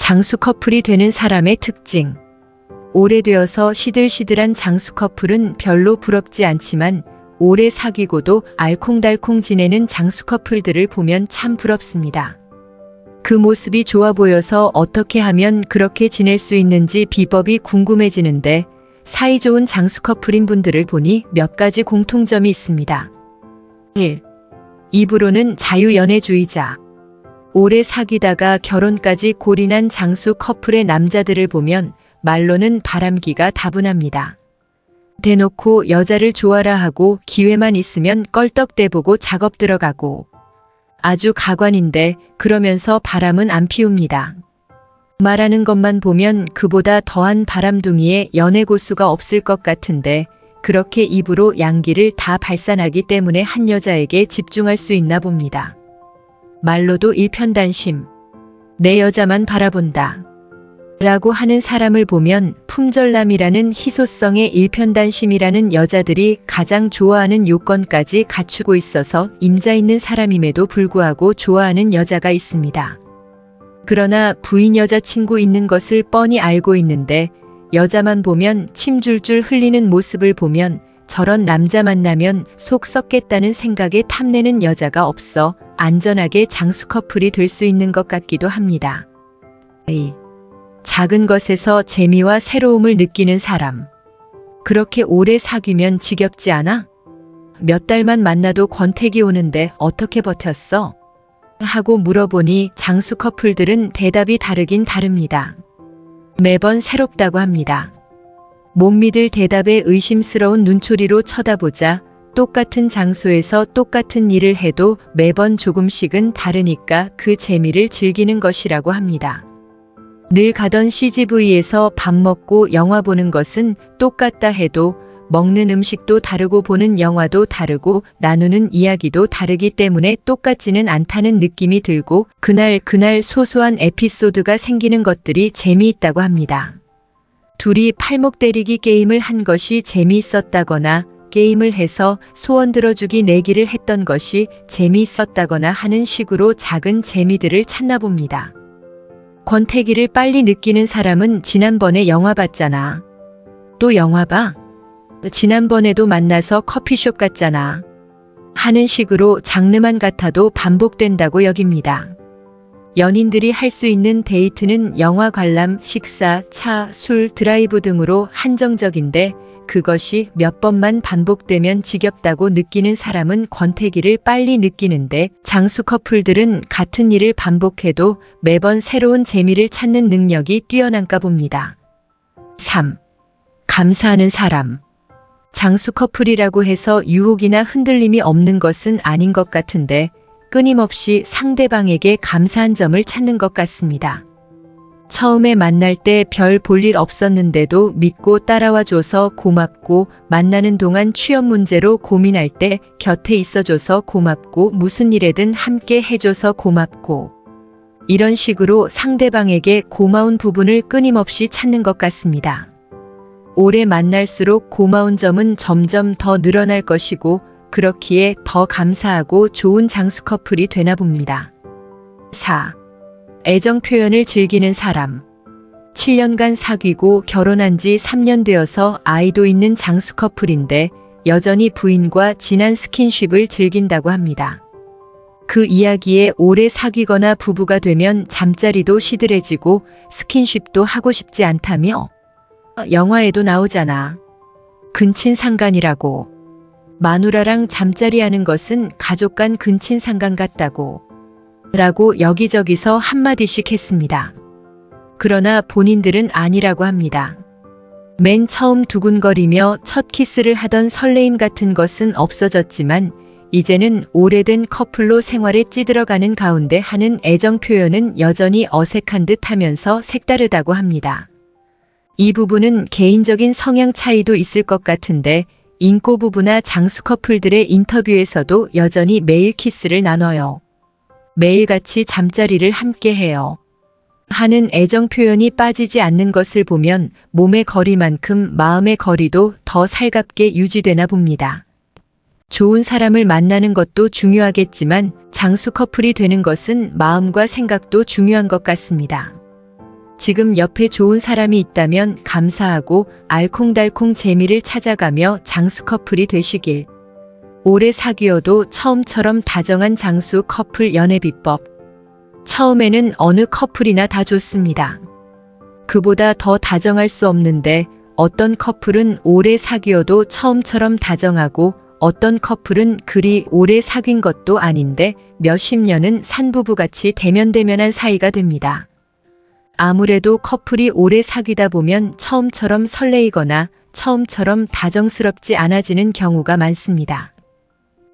장수 커플이 되는 사람의 특징. 오래되어서 시들시들한 장수 커플은 별로 부럽지 않지만 오래 사귀고도 알콩달콩 지내는 장수 커플들을 보면 참 부럽습니다. 그 모습이 좋아 보여서 어떻게 하면 그렇게 지낼 수 있는지 비법이 궁금해지는데 사이좋은 장수 커플인 분들을 보니 몇 가지 공통점이 있습니다. 1. 입으로는 자유연애주의자. 오래 사귀다가 결혼까지 골인한 장수 커플의 남자들을 보면 말로는 바람기가 다분합니다. 대놓고 여자를 좋아라 하고 기회만 있으면 껄떡대보고 작업 들어가고 아주 가관인데 그러면서 바람은 안 피웁니다. 말하는 것만 보면 그보다 더한 바람둥이의 연애고수가 없을 것 같은데 그렇게 입으로 양기를 다 발산하기 때문에 한 여자에게 집중할 수 있나 봅니다. 말로도 일편단심, 내 여자만 바라본다 라고 하는 사람을 보면 품절남이라는 희소성의 일편단심이라는 여자들이 가장 좋아하는 요건까지 갖추고 있어서 임자 있는 사람임에도 불구하고 좋아하는 여자가 있습니다. 그러나 부인 여자친구 있는 것을 뻔히 알고 있는데 여자만 보면 침 줄줄 흘리는 모습을 보면 저런 남자 만나면 속 썩겠다는 생각에 탐내는 여자가 없어 안전하게 장수 커플이 될 수 있는 것 같기도 합니다. 작은 것에서 재미와 새로움을 느끼는 사람. 그렇게 오래 사귀면 지겹지 않아? 몇 달만 만나도 권태기 오는데 어떻게 버텼어? 하고 물어보니 장수 커플들은 대답이 다르긴 다릅니다. 매번 새롭다고 합니다. 못 믿을 대답에 의심스러운 눈초리로 쳐다보자 똑같은 장소에서 똑같은 일을 해도 매번 조금씩은 다르니까 그 재미를 즐기는 것이라고 합니다. 늘 가던 CGV에서 밥 먹고 영화 보는 것은 똑같다 해도 먹는 음식도 다르고 보는 영화도 다르고 나누는 이야기도 다르기 때문에 똑같지는 않다는 느낌이 들고 그날 소소한 에피소드가 생기는 것들이 재미있다고 합니다. 둘이 팔목 때리기 게임을 한 것이 재미있었다거나 게임을 해서 소원 들어주기 내기를 했던 것이 재미있었다거나 하는 식으로 작은 재미들을 찾나 봅니다. 권태기를 빨리 느끼는 사람은 지난번에 영화 봤잖아. 또 영화 봐? 지난번에도 만나서 커피숍 갔잖아. 하는 식으로 장르만 같아도 반복된다고 여깁니다. 연인들이 할 수 있는 데이트는 영화 관람, 식사, 차, 술, 드라이브 등으로 한정적인데 그것이 몇 번만 반복되면 지겹다고 느끼는 사람은 권태기를 빨리 느끼는데 장수 커플들은 같은 일을 반복해도 매번 새로운 재미를 찾는 능력이 뛰어난가 봅니다. 3. 감사하는 사람. 장수 커플이라고 해서 유혹이나 흔들림이 없는 것은 아닌 것 같은데 끊임없이 상대방에게 감사한 점을 찾는 것 같습니다. 처음에 만날 때 별 볼 일 없었는데도 믿고 따라와줘서 고맙고 만나는 동안 취업 문제로 고민할 때 곁에 있어줘서 고맙고 무슨 일에든 함께 해줘서 고맙고 이런 식으로 상대방에게 고마운 부분을 끊임없이 찾는 것 같습니다. 오래 만날수록 고마운 점은 점점 더 늘어날 것이고 그렇기에 더 감사하고 좋은 장수 커플이 되나 봅니다. 4. 애정 표현을 즐기는 사람. 7년간 사귀고 결혼한 지 3년 되어서 아이도 있는 장수 커플인데 여전히 부인과 진한 스킨십을 즐긴다고 합니다. 그 이야기에 오래 사귀거나 부부가 되면 잠자리도 시들해지고 스킨십도 하고 싶지 않다며 영화에도 나오잖아. 근친상간이라고. 마누라랑 잠자리 하는 것은 가족 간 근친상간 같다고. 라고 여기저기서 한마디씩 했습니다. 그러나 본인들은 아니라고 합니다. 맨 처음 두근거리며 첫 키스를 하던 설레임 같은 것은 없어졌지만 이제는 오래된 커플로 생활에 찌들어가는 가운데 하는 애정 표현은 여전히 어색한 듯 하면서 색다르다고 합니다. 이 부분은 개인적인 성향 차이도 있을 것 같은데 인꼬 부부나 장수 커플들의 인터뷰에서도 여전히 매일 키스를 나눠요. 매일같이 잠자리를 함께 해요. 하는 애정 표현이 빠지지 않는 것을 보면 몸의 거리만큼 마음의 거리도 더 살갑게 유지되나 봅니다. 좋은 사람을 만나는 것도 중요하겠지만 장수 커플이 되는 것은 마음과 생각도 중요한 것 같습니다. 지금 옆에 좋은 사람이 있다면 감사하고 알콩달콩 재미를 찾아가며 장수 커플이 되시길. 오래 사귀어도 처음처럼 다정한 장수 커플 연애 비법. 처음에는 어느 커플이나 다 좋습니다. 그보다 더 다정할 수 없는데 어떤 커플은 오래 사귀어도 처음처럼 다정하고 어떤 커플은 그리 오래 사귄 것도 아닌데 몇십 년은 산부부같이 대면대면한 사이가 됩니다. 아무래도 커플이 오래 사귀다 보면 처음처럼 설레이거나 처음처럼 다정스럽지 않아지는 경우가 많습니다.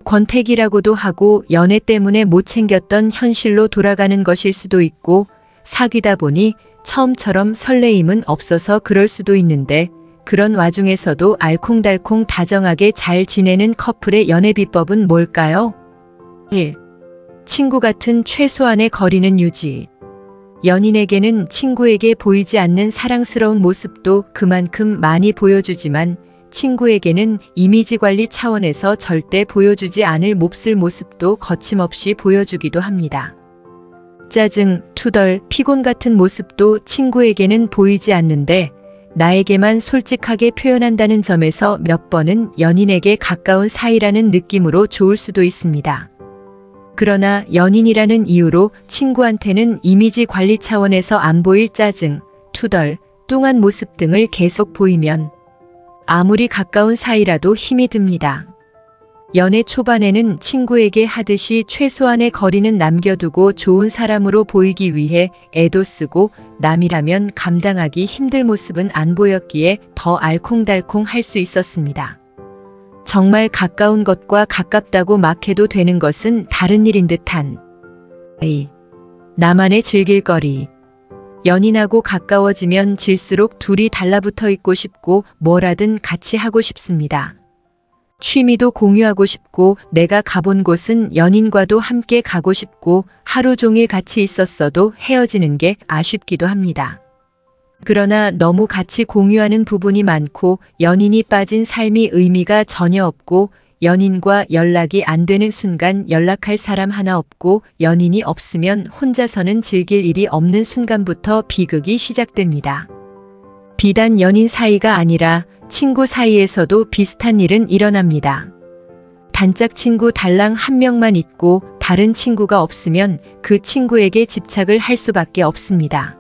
권태기라고도 하고 연애 때문에 못 챙겼던 현실로 돌아가는 것일 수도 있고 사귀다 보니 처음처럼 설레임은 없어서 그럴 수도 있는데 그런 와중에서도 알콩달콩 다정하게 잘 지내는 커플의 연애 비법은 뭘까요? 1. 친구 같은 최소한의 거리는 유지. 연인에게는 친구에게 보이지 않는 사랑스러운 모습도 그만큼 많이 보여주지만 친구에게는 이미지 관리 차원에서 절대 보여주지 않을 몹쓸 모습도 거침없이 보여주기도 합니다. 짜증, 투덜, 피곤 같은 모습도 친구에게는 보이지 않는데 나에게만 솔직하게 표현한다는 점에서 몇 번은 연인에게 가까운 사이라는 느낌으로 좋을 수도 있습니다. 그러나 연인이라는 이유로 친구한테는 이미지 관리 차원에서 안 보일 짜증, 투덜, 뚱한 모습 등을 계속 보이면 아무리 가까운 사이라도 힘이 듭니다. 연애 초반에는 친구에게 하듯이 최소한의 거리는 남겨두고 좋은 사람으로 보이기 위해 애도 쓰고 남이라면 감당하기 힘들 모습은 안 보였기에 더 알콩달콩 할 수 있었습니다. 정말 가까운 것과 가깝다고 막 해도 되는 것은 다른 일인 듯한 나만의 즐길 거리. 연인하고 가까워지면 질수록 둘이 달라붙어 있고 싶고 뭐라든 같이 하고 싶습니다. 취미도 공유하고 싶고 내가 가본 곳은 연인과도 함께 가고 싶고 하루 종일 같이 있었어도 헤어지는 게 아쉽기도 합니다. 그러나 너무 같이 공유하는 부분이 많고 연인이 빠진 삶이 의미가 전혀 없고 연인과 연락이 안 되는 순간 연락할 사람 하나 없고 연인이 없으면 혼자서는 즐길 일이 없는 순간부터 비극이 시작됩니다. 비단 연인 사이가 아니라 친구 사이에서도 비슷한 일은 일어납니다. 단짝 친구 달랑 한 명만 있고 다른 친구가 없으면 그 친구에게 집착을 할 수밖에 없습니다.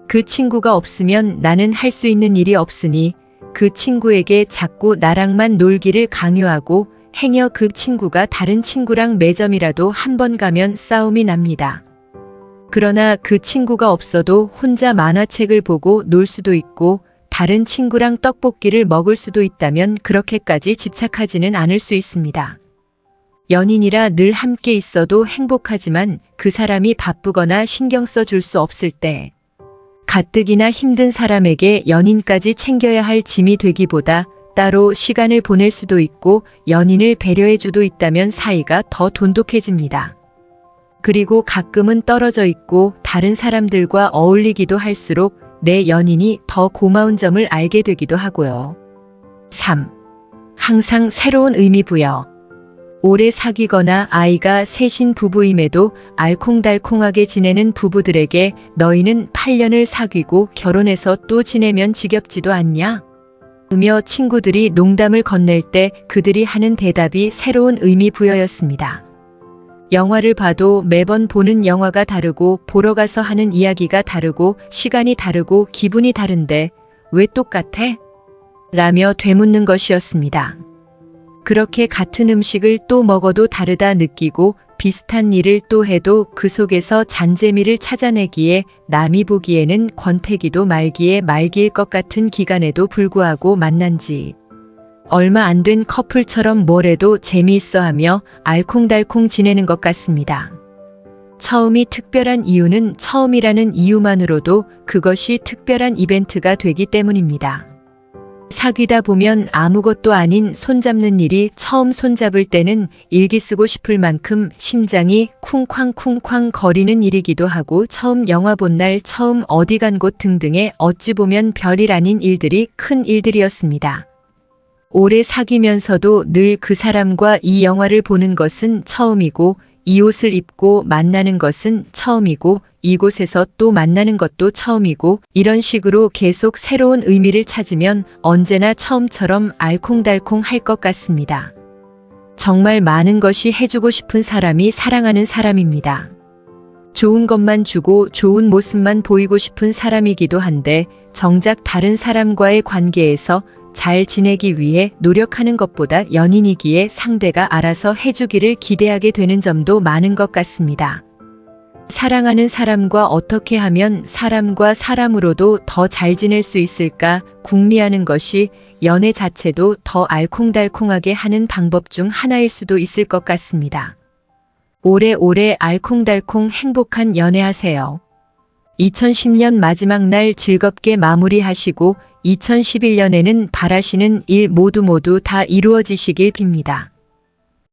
그 친구가 없으면 나는 할 수 있는 일이 없으니 그 친구에게 자꾸 나랑만 놀기를 강요하고 행여 그 친구가 다른 친구랑 매점이라도 한 번 가면 싸움이 납니다. 그러나 그 친구가 없어도 혼자 만화책을 보고 놀 수도 있고 다른 친구랑 떡볶이를 먹을 수도 있다면 그렇게까지 집착하지는 않을 수 있습니다. 연인이라 늘 함께 있어도 행복하지만 그 사람이 바쁘거나 신경 써줄 수 없을 때 가뜩이나 힘든 사람에게 연인까지 챙겨야 할 짐이 되기보다 따로 시간을 보낼 수도 있고 연인을 배려해 주도 있다면 사이가 더 돈독해집니다. 그리고 가끔은 떨어져 있고 다른 사람들과 어울리기도 할수록 내 연인이 더 고마운 점을 알게 되기도 하고요. 3. 항상 새로운 의미 부여. 오래 사귀거나 아이가 셋인 부부임에도 알콩달콩하게 지내는 부부들에게 너희는 8년을 사귀고 결혼해서 또 지내면 지겹지도 않냐? 으며 친구들이 농담을 건넬 때 그들이 하는 대답이 새로운 의미 부여였습니다. 영화를 봐도 매번 보는 영화가 다르고 보러 가서 하는 이야기가 다르고 시간이 다르고 기분이 다른데 왜 똑같아? 라며 되묻는 것이었습니다. 그렇게 같은 음식을 또 먹어도 다르다 느끼고 비슷한 일을 또 해도 그 속에서 잔재미를 찾아내기에 남이 보기에는 권태기도 말기에 말기일 것 같은 기간에도 불구하고 만난 지 얼마 안 된 커플처럼 뭘 해도 재미있어 하며 알콩달콩 지내는 것 같습니다. 처음이 특별한 이유는 처음이라는 이유만으로도 그것이 특별한 이벤트가 되기 때문입니다. 사귀다 보면 아무것도 아닌 손잡는 일이 처음 손잡을 때는 일기 쓰고 싶을 만큼 심장이 쿵쾅쿵쾅 거리는 일이기도 하고 처음 영화 본 날, 처음 어디 간 곳 등등의 어찌 보면 별일 아닌 일들이 큰 일들이었습니다. 오래 사귀면서도 늘 그 사람과 이 영화를 보는 것은 처음이고 이 옷을 입고 만나는 것은 처음이고 이곳에서 또 만나는 것도 처음이고 이런 식으로 계속 새로운 의미를 찾으면 언제나 처음처럼 알콩달콩 할 것 같습니다. 정말 많은 것이 해주고 싶은 사람이 사랑하는 사람입니다. 좋은 것만 주고 좋은 모습만 보이고 싶은 사람이기도 한데 정작 다른 사람과의 관계에서 잘 지내기 위해 노력하는 것보다 연인이기에 상대가 알아서 해주기를 기대하게 되는 점도 많은 것 같습니다. 사랑하는 사람과 어떻게 하면 사람과 사람으로도 더 잘 지낼 수 있을까 궁리하는 것이 연애 자체도 더 알콩달콩하게 하는 방법 중 하나일 수도 있을 것 같습니다. 오래오래 알콩달콩 행복한 연애하세요. 2010년 마지막 날 즐겁게 마무리하시고 2011년에는 바라시는 일 모두 다 이루어지시길 빕니다.